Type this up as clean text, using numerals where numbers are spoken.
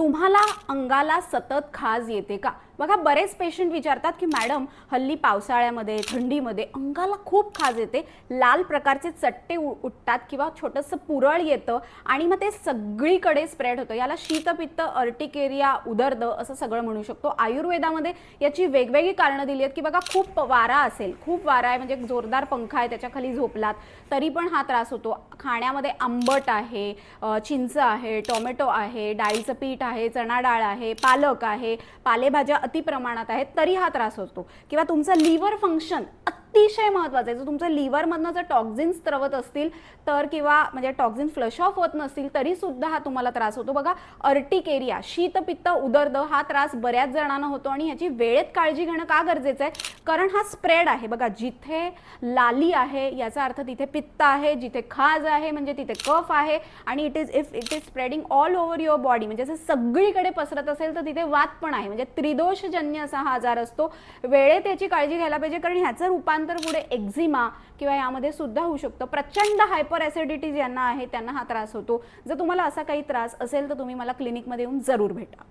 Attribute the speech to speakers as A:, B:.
A: तुम्हाला अंगाला सतत खाज येते का? बघा, बरेच पेशंट विचारतात की मॅडम, हल्ली पावसाळ्यामध्ये थंडीमध्ये अंगाला खूप खाज येते, लाल प्रकारचे चट्टे उठतात किंवा छोटंसं पुरळ येतं आणि मग ते सगळीकडे स्प्रेड होतं. याला शीतपित्त, अर्टिकेरिया, उदरद असं सगळं म्हणू शकतो. आयुर्वेदामध्ये याची वेगवेगळी कारणं दिली आहेत की बघा, खूप वारा असेल, खूप वारा आहे म्हणजे जोरदार पंखा आहे त्याच्या खाली झोपलात तरी पण हा त्रास होतो. खाण्यामध्ये आंबट आहे, चिंच आहे, टोमॅटो आहे, डाळीचं पीठ आहे, चणा डाळ आहे, पालक आहे, पालेभाज्या अति प्रमाणात आहेत तरी हा त्रास होतो. किंवा तुमचं लिव्हर फंक्शन अतिशय महत्त्वाचं आहे. जर तुमचं लिव्हरमधनं जर टॉक्झिन्स स्त्रवत असतील तर, किंवा म्हणजे टॉक्झिन फ्लश ऑफ होत नसतील तरी सुद्धा हा तुम्हाला त्रास होतो. बघा, अर्टिकेरिया, शीतपित्त, उदरद हा त्रास बऱ्याच जणांना होतो आणि ह्याची वेळेत काळजी घेणं का गरजेचं आहे? कारण हा स्प्रेड आहे. बघा, जिथे लाली आहे याचा अर्थ तिथे पित्त आहे, जिथे खाज आहे म्हणजे तिथे कफ आहे आणि it is spreading all over your body, म्हणजे जर सगळीकडे पसरत असेल तर तिथे वात पण आहे. म्हणजे त्रिदोषजन्य असा हा आजार असतो. वेळेत याची काळजी घ्यायला पाहिजे कारण ह्याचं रूपांतर पुढे एक्झिमा किंवा यामध्ये सुद्धा होऊ शकतं. प्रचंड हायपर ॲसिडिटी ज्यांना आहे त्यांना हा त्रास होतो. जर तुम्हाला असा काही त्रास असेल तर तुम्ही मला क्लिनिकमध्ये येऊन जरूर भेटा.